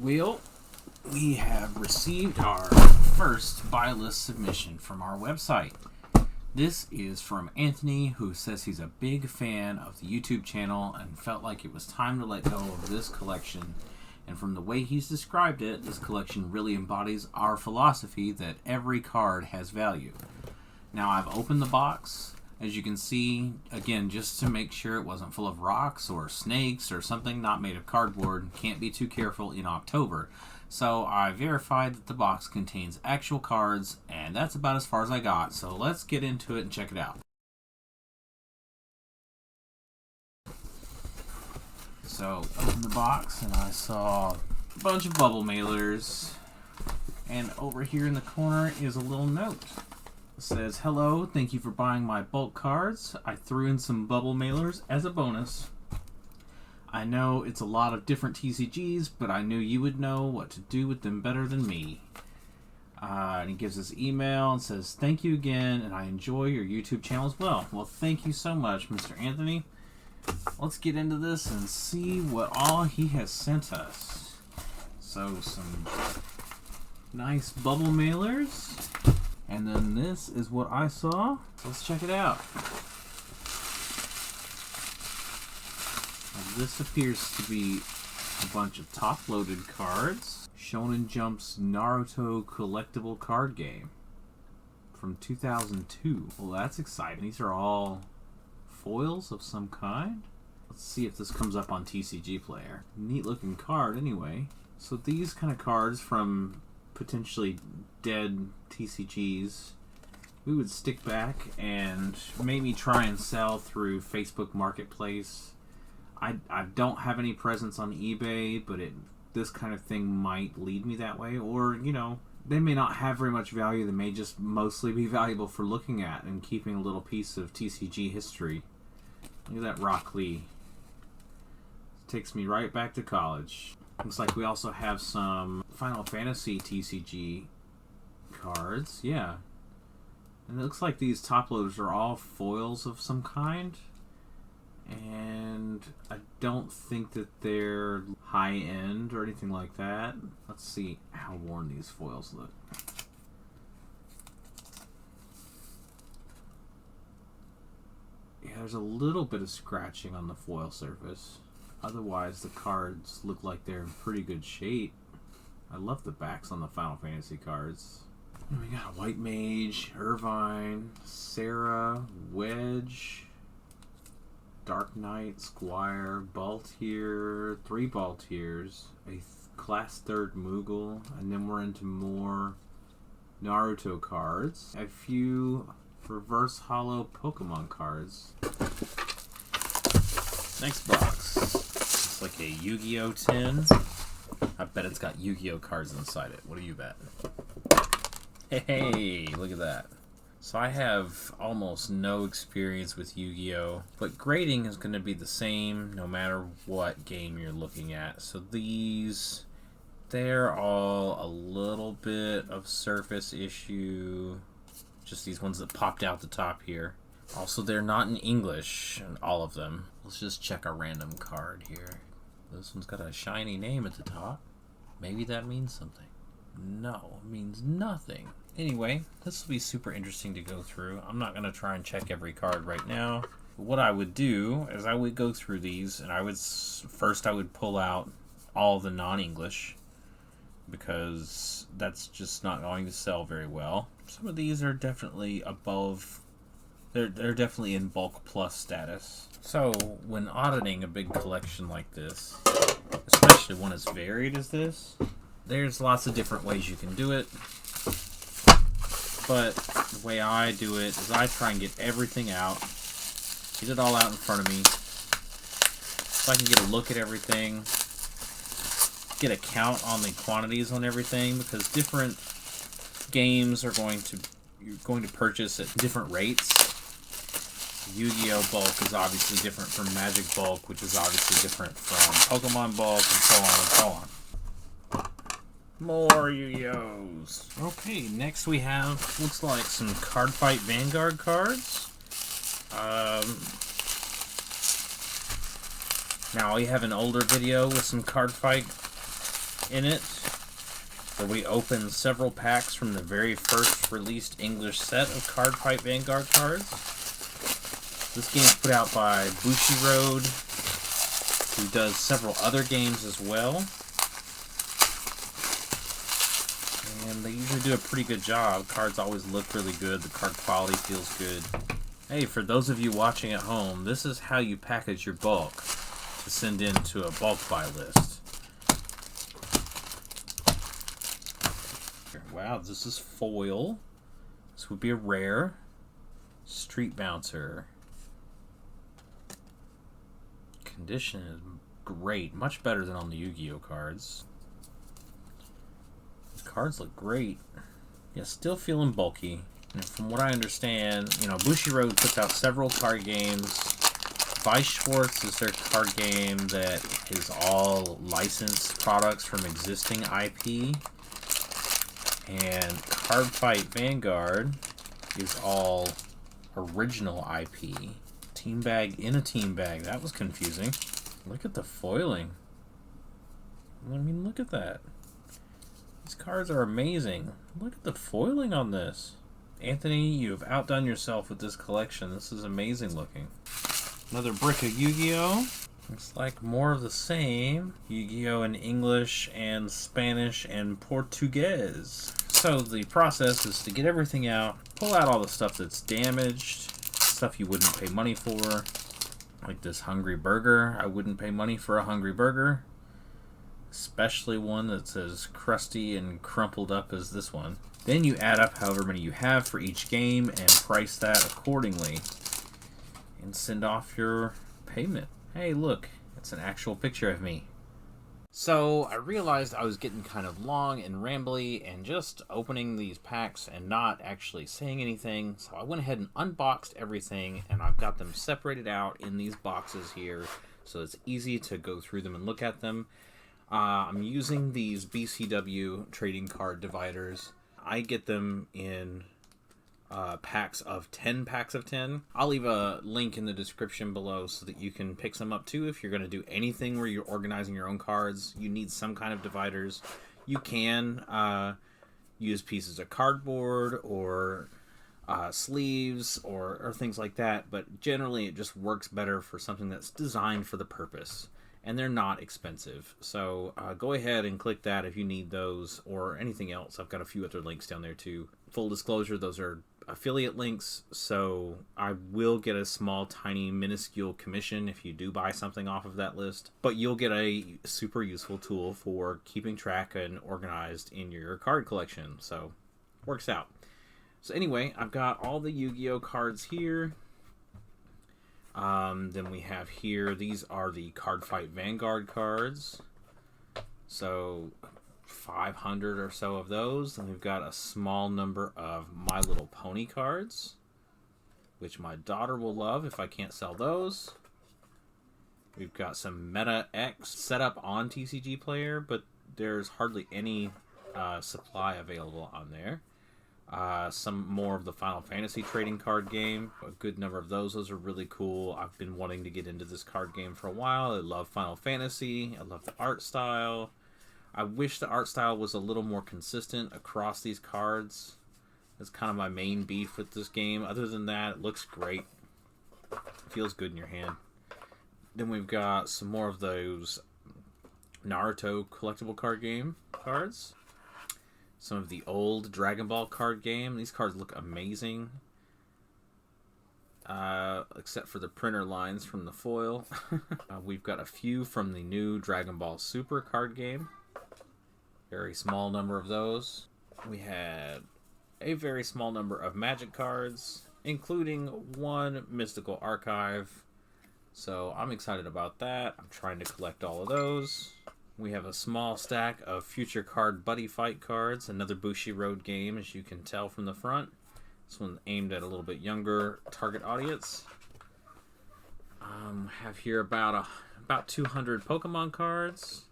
Well, we have received our first buy list submission from our website. This is from Anthony, who says he's a big fan of the YouTube channel and felt like it was time to let go of this collection. And from the way he's described it, this collection really embodies our philosophy that every card has value. Now, I've opened the box, as you can see, again, just to make sure it wasn't full of rocks or snakes or something not made of cardboard. Can't be too careful in October. So I verified that the box contains actual cards, and that's about as far as I got. So let's get into it and check it out. So, opened the box, and I saw a bunch of bubble mailers. And over here in the corner is a little note. It says, "Hello, thank you for buying my bulk cards. I threw in some bubble mailers as a bonus. I know it's a lot of different TCGs, but I knew you would know what to do with them better than me." And he gives his email and says, "Thank you again, and I enjoy your YouTube channel as well." Well, thank you so much, Mr. Anthony. Let's get into this and see what all he has sent us. So, some nice bubble mailers. And then this is what I saw. So let's check it out. And this appears to be a bunch of top-loaded cards. Shonen Jump's Naruto collectible card game from 2002. Well, that's exciting. These are all foils of some kind. Let's see if this comes up on TCG Player. Neat looking card anyway. So these kind of cards from potentially dead TCGs, we would stick back and maybe try and sell through Facebook Marketplace. I don't have any presence on eBay, but this kind of thing might lead me that way. Or, you know, they may not have very much value. They may just mostly be valuable for looking at and keeping a little piece of TCG history. Look at that Rock Lee. Takes me right back to college. Looks like we also have some Final Fantasy TCG cards. Yeah. And it looks like these top loaders are all foils of some kind. And I don't think that they're high-end or anything like that. Let's see how worn these foils look. Yeah, there's a little bit of scratching on the foil surface. Otherwise, the cards look like they're in pretty good shape. I love the backs on the Final Fantasy cards. And we got White Mage, Irvine, Sarah, Wedge, Dark Knight, Squire, Baltier, 3 Baltiers, a Class 3rd Moogle, and then we're into more Naruto cards. A few reverse hollow Pokemon cards. Next box. It's like a Yu-Gi-Oh tin. I bet it's got Yu-Gi-Oh cards inside it. What do you bet? Hey, look at that. So I have almost no experience with Yu-Gi-Oh, but grading is going to be the same no matter what game you're looking at. So these, they're all a little bit of surface issue. Just these ones that popped out the top here. Also, they're not in English, all of them. Let's just check a random card here. This one's got a shiny name at the top. Maybe that means something. No, it means nothing. Anyway, this will be super interesting to go through. I'm not going to try and check every card right now. What I would do is I would go through these, and I would pull out all the non-English, because that's just not going to sell very well. Some of these are definitely above, they're definitely in bulk plus status. So when auditing a big collection like this, especially one as varied as this, there's lots of different ways you can do it. But the way I do it is I try and get everything out, get it all out in front of me, so I can get a look at everything, get a count on the quantities on everything, because different games are you're going to purchase at different rates. Yu-Gi-Oh bulk is obviously different from Magic bulk, which is obviously different from Pokemon bulk, and so on and so on. More Yu-Gi-Ohs. Okay, next we have, looks like some Card Fight Vanguard cards. Now we have an older video with some Card Fight in it, where we open several packs from the very first released English set of Cardfight Vanguard cards. This game is put out by Bushiroad, who does several other games as well. And they usually do a pretty good job. Cards always look really good. The card quality feels good. Hey, for those of you watching at home, this is how you package your bulk to send into a bulk buy list. Wow, this is foil. This would be a rare. Street Bouncer. Condition is great. Much better than on the Yu-Gi-Oh cards. The cards look great. Yeah, still feeling bulky. And from what I understand, Bushiroad puts out several card games. Weiss Schwarz is their card game that is all licensed products from existing IP. And Cardfight Vanguard is all original IP. Team bag in a team bag. That was confusing. Look at the foiling. I mean, look at that. These cards are amazing. Look at the foiling on this. Anthony, you have outdone yourself with this collection. This is amazing looking. Another brick of Yu-Gi-Oh! Looks like more of the same. Yu-Gi-Oh! In English and Spanish and Portuguese. So the process is to get everything out, pull out all the stuff that's damaged, stuff you wouldn't pay money for, like this Hungry Burger. I wouldn't pay money for a Hungry Burger, especially one that's as crusty and crumpled up as this one. Then you add up however many you have for each game and price that accordingly and send off your payment. Hey, look, it's an actual picture of me. So I realized I was getting kind of long and rambly and just opening these packs and not actually saying anything. So I went ahead and unboxed everything, and I've got them separated out in these boxes here so it's easy to go through them and look at them. I'm using these BCW trading card dividers. I get them in packs of 10 packs of 10. I'll leave a link in the description below so that you can pick some up too. If you're going to do anything where you're organizing your own cards, you need some kind of dividers. You can use pieces of cardboard or sleeves or things like that, but generally it just works better for something that's designed for the purpose. And they're not expensive. So go ahead and click that if you need those or anything else. I've got a few other links down there too. Full disclosure, those are affiliate links, so I will get a small, tiny, minuscule commission if you do buy something off of that list. But you'll get a super useful tool for keeping track and organized in your card collection. So, works out. So anyway, I've got all the Yu-Gi-Oh cards here. Then we have here, these are the Cardfight Vanguard cards. So 500 or so of those. And we've got a small number of My Little Pony cards, which my daughter will love if I can't sell those. We've got some Meta X set up on TCG Player, but there's hardly any supply available on there. Some more of the Final Fantasy trading card game. A good number of those. Those are really cool. I've been wanting to get into this card game for a while. I love Final Fantasy. I love the art style. I wish the art style was a little more consistent across these cards. That's kind of my main beef with this game. Other than that, it looks great. It feels good in your hand. Then we've got some more of those Naruto collectible card game cards. Some of the old Dragon Ball card game. These cards look amazing. Except for the printer lines from the foil. We've got a few from the new Dragon Ball Super card game. Very small number of those. We had a very small number of Magic cards, including one Mystical Archive. So I'm excited about that. I'm trying to collect all of those. We have a small stack of Future Card Buddy Fight cards, another Bushiroad game, as you can tell from the front. This one aimed at a little bit younger target audience. Have here about 200 Pokemon cards.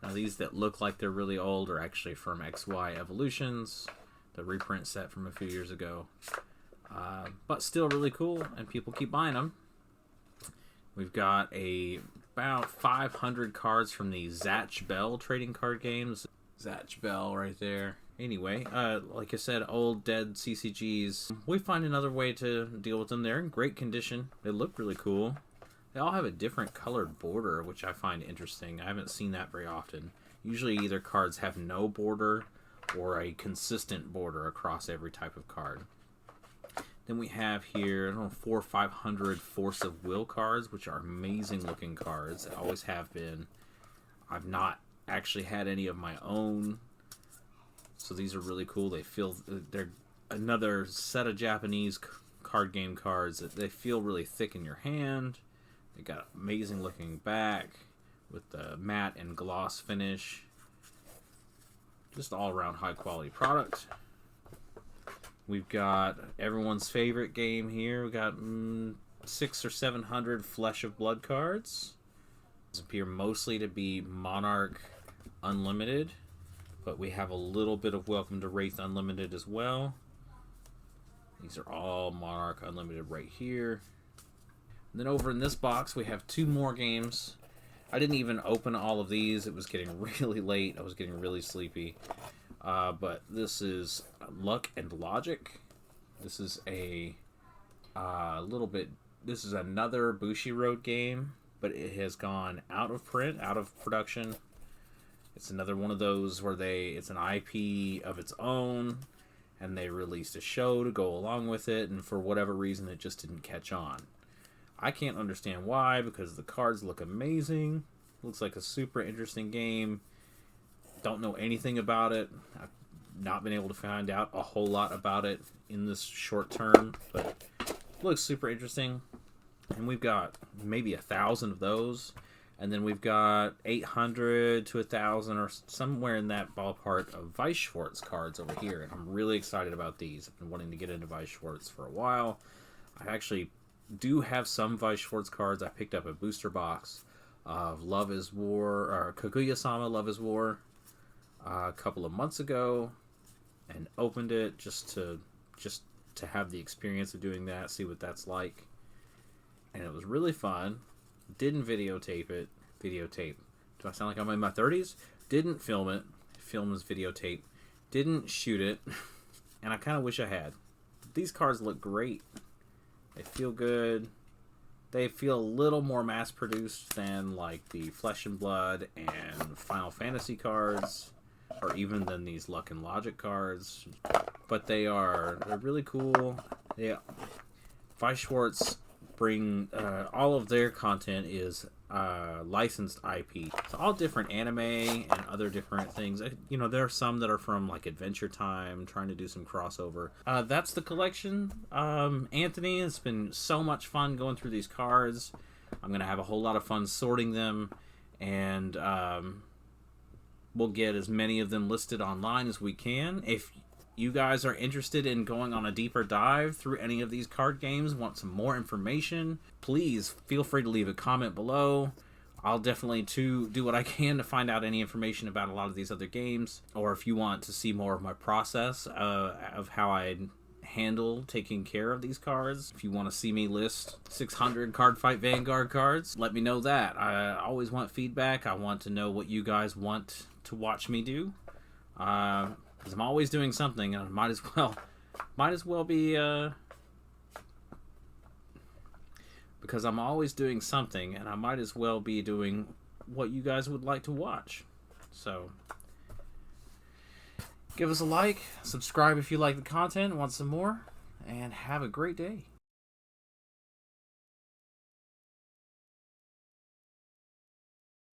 Now these that look like they're really old are actually from XY Evolutions, the reprint set from a few years ago. But still really cool, and people keep buying them. We've got about about 500 cards from the Zatch Bell trading card games. Zatch Bell right there. Anyway, like I said, old dead CCGs. We find another way to deal with them. They're in great condition. They look really cool. They all have a different colored border, which I find interesting. I haven't seen that very often. Usually either cards have no border or a consistent border across every type of card. Then we have here, I don't know, 400 or 500 Force of Will cards, which are amazing looking cards. They always have been. I've not actually had any of my own. So these are really cool. They're another set of Japanese card game cards that they feel really thick in your hand. They got amazing looking back with the matte and gloss finish. Just all around high quality product. We've got everyone's favorite game here. We got 600 or 700 Flesh of Blood cards. These appear mostly to be Monarch Unlimited, but we have a little bit of Welcome to Wraith Unlimited as well. These are all Monarch Unlimited right here. And then over in this box we have 2 more games. I didn't even open all of these. It was getting really late. I was getting really sleepy. But this is Luck and Logic. This is a this is another Bushiroad game, but it has gone out of print, out of production. It's another one of those where it's an IP of its own, and they released a show to go along with it, and for whatever reason it just didn't catch on. I can't understand why, because the cards look amazing. Looks like a super interesting game. Don't know anything about it. I've not been able to find out a whole lot about it in this short term, but it looks super interesting. And we've got maybe 1,000 of those. And then we've got 800 to 1,000 or somewhere in that ballpark of Weiss Schwarz cards over here. And I'm really excited about these. I've been wanting to get into Weiss Schwarz for a while. I actually do have some Weiss Schwarz cards. I picked up a booster box of Love is War, or Kaguya-sama Love is War, a couple of months ago, and opened it just to have the experience of doing that, see what that's like. And it was really fun. Didn't videotape it. Videotape. Do I sound like I'm in my 30s? Didn't film it. Film was videotape. Didn't shoot it. And I kind of wish I had. These cards look great. They feel good. They feel a little more mass-produced than like the Flesh and Blood and Final Fantasy cards, or even than these Luck and Logic cards. But they're really cool. Weiss Schwarz bring all of their content is licensed IP. So all different anime and other different things. You know, there are some that are from like Adventure Time, trying to do some crossover. That's the collection. Anthony, it's been so much fun going through these cards. I'm gonna have a whole lot of fun sorting them, and we'll get as many of them listed online as we can. If you guys are interested in going on a deeper dive through any of these card games, want some more information, please feel free to leave a comment below. I'll definitely do what I can to find out any information about a lot of these other games. Or if you want to see more of my process of how I handle taking care of these cards, if you want to see me list 600 Cardfight Vanguard cards, let me know that. I always want feedback. I want to know what you guys want to watch me do. Because I'm always doing something, and I might as well be, because I'm always doing something, and I might as well be doing what you guys would like to watch. So, give us a like, subscribe if you like the content, want some more, and have a great day.